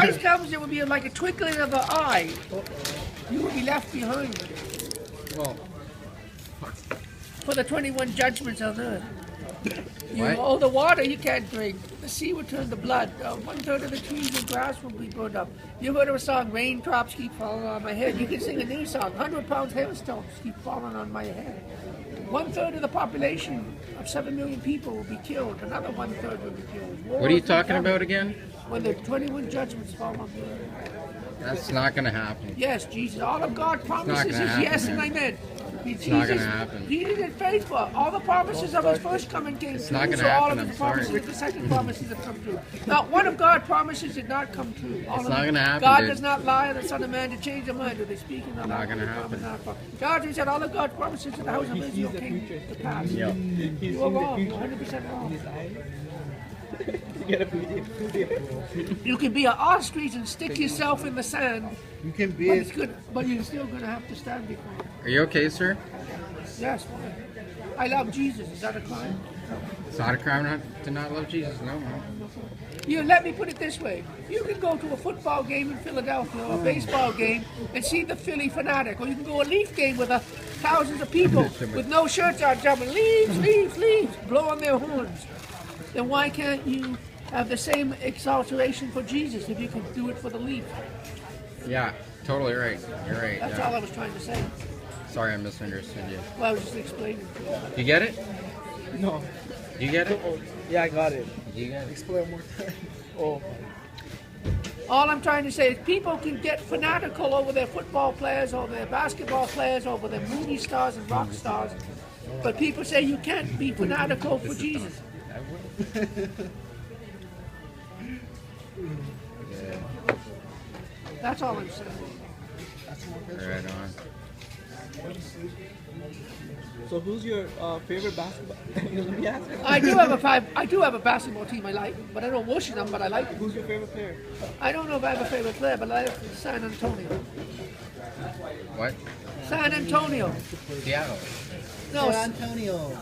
Christ comes, it will be like a twinkling of an eye. You will be left behind Well, for the 21 judgments on earth. You What? know, the water you can't drink. The sea will turn to blood. 1/3 of the trees and grass will be burned up. You heard of a song, raindrops keep falling on my head. You can sing a new song, 100 pounds hailstones keep falling on my head. 1/3 of the population of 7 million people will be killed. Another 1/3 will be killed. what are you talking about again? When the 21 judgments fall on the earth. That's not going to happen. Yes, Jesus. All of God promises is gonna happen, yes man. and amen. It's not gonna happen. Jesus is faithful. All the promises of his first coming came true. not gonna so all happen, of I'm his promises sorry. of the second promises have come true. Not one of God's promises did not come true. All It's of not them. gonna happen, God dude. does not lie, or the Son of Man to change their mind. Or they speak in the Not gonna happen. God said all of God's promises to the house of Israel came to pass. Yep. You are wrong. You're 100% wrong. You can be an ostrich and stick yourself in the sand, You can but be it's good. But you're still going to have to stand before him. Are you okay, sir? Yes, fine. I love Jesus. Is that a crime? It's not a crime to not love Jesus. No, no. You let me put it this way: you can go to a football game in Philadelphia or a baseball game and see the Philly fanatic, or you can go to a Leaf game with thousands of people with no shirts on, jumping Leafs, Leafs, Leafs, blowing their horns. Then why can't you have the same exaltation for Jesus if you can do it for the Leaf? Yeah, totally right. You're right. That's Yeah. all I was trying to say. Sorry, I misunderstood you. Well, I was just explaining to you. You get it? no. You get it? Yeah, I got it. You get it? Explain more time. Oh. All I'm trying to say is people can get fanatical over their football players, over their basketball players, over their movie stars and rock stars. But people say you can't be fanatical for Jesus. That's all I'm saying. Right on. So who's your favorite basketball? Let me ask you. I do have a basketball team I like, but I don't worship them, but I like them. Who's your favorite player? I don't know if I have a favorite player, but I like San Antonio. What? San Antonio. Seattle. No, San Antonio,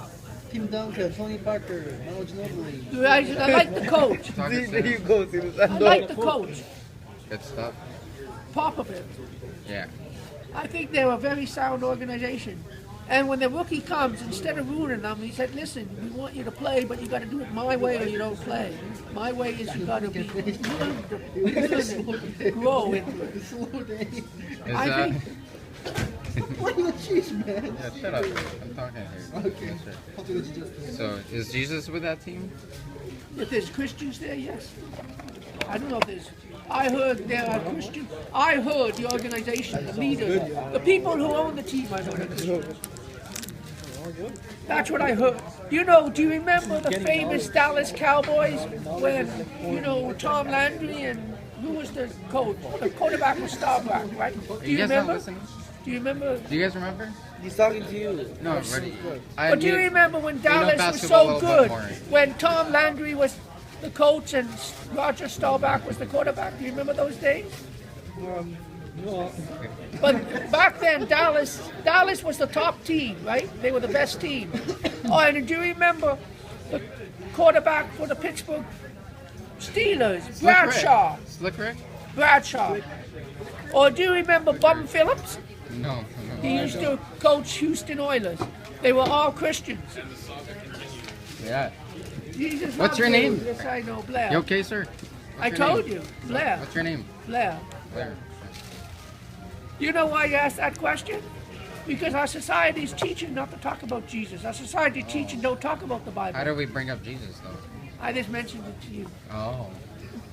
Tim Duncan, Tony Parker, Manu Ginobili. I like the coach. Talk it There you down. go. See, I like the coach, Good stuff. Popovich. Yeah. I think they're a very sound organization. And when the rookie comes, instead of ruining them, he said, listen, we want you to play, but you got to do it my way or you don't play. My way is you got to be learn to grow into it. Is, I think What are you cheese, man? yeah, shut up. I'm talking here. Okay. So, is Jesus with that team? if there's Christians there, yes. I don't know if there's. I heard there are Christians. I heard the organization, the leaders, the people who own the team. I know they're Christians. That's what I heard. Do you remember the famous Dallas Cowboys when, Tom Landry and who was the coach? The quarterback was Staubach, right? Do you guys not remember? listening? Do you remember? Do you guys remember? He's talking to you. No, ready. But do you remember when Dallas was basketball so a little good? bit more. When Tom Landry was the coach and Roger Staubach was the quarterback? Do you remember those days? No. But back then, Dallas was the top team, right? They were the best team. Oh, and do you remember the quarterback for the Pittsburgh Steelers, Bradshaw? Slick Rick? Bradshaw. Or do you remember Bum Phillips? No. He used to coach Houston Oilers. They were all Christians. Yeah. Jesus What's loves your you. name? Yes, I know, Blair. You okay, sir? I What's your told name? you, Blair. What's your name? Blair. Blair. You know why you asked that question? Because our society is teaching not to talk about Jesus. Our society is teaching don't talk about the Bible. How do we bring up Jesus, though? I just mentioned it to you Oh.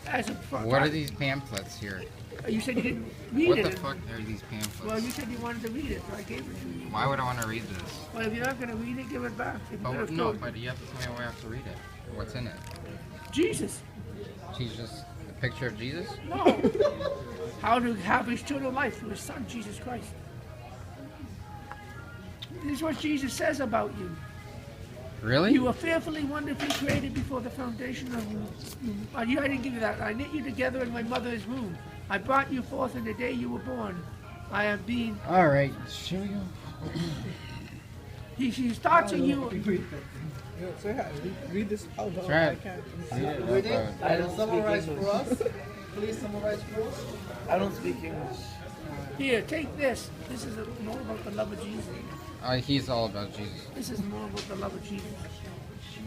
as a What are these pamphlets here? You said you didn't read What it. the fuck are these Well, pamphlets? you said you wanted to read it, so I gave it to you. Why would I want to read this? Well, if you're not going to read it, give it back. If you're Oh, gonna no, throw- but you have to tell me where I have to read it. What's in it? Jesus. Jesus, a picture of Jesus? No. How to have eternal life through his son, Jesus Christ. This is what Jesus says about you. Really? You were fearfully, wonderfully created before the foundation of I didn't give you that. I knit you together in my mother's womb. I brought you forth in the day you were born. I have been. All right. Should we go? He starts in you. So yeah, read this out loud. Try I it. can't. Read it. Read it and summarize for us. please summarize for us? I don't speak English. Here, take this. This is more about the love of Jesus. He's all about Jesus. This is more about the love of Jesus.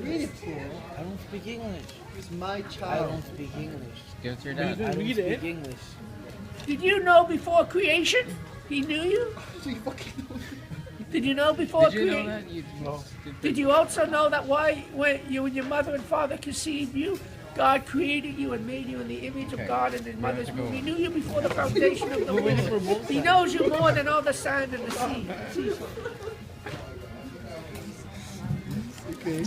Read it, Paul. I don't speak English. It's my child. I don't speak English. Give it to your You dad. can I don't read speak it. English. Did you know before creation? He knew you? Did you know before Did you know creation? that? You, No. Did you also know that when you and your mother and father conceived you, God created you and made you in the image of Okay. God and His mother's to go. womb? He knew you before the foundation of the world. He knows you more than all the sand and the sea. Okay.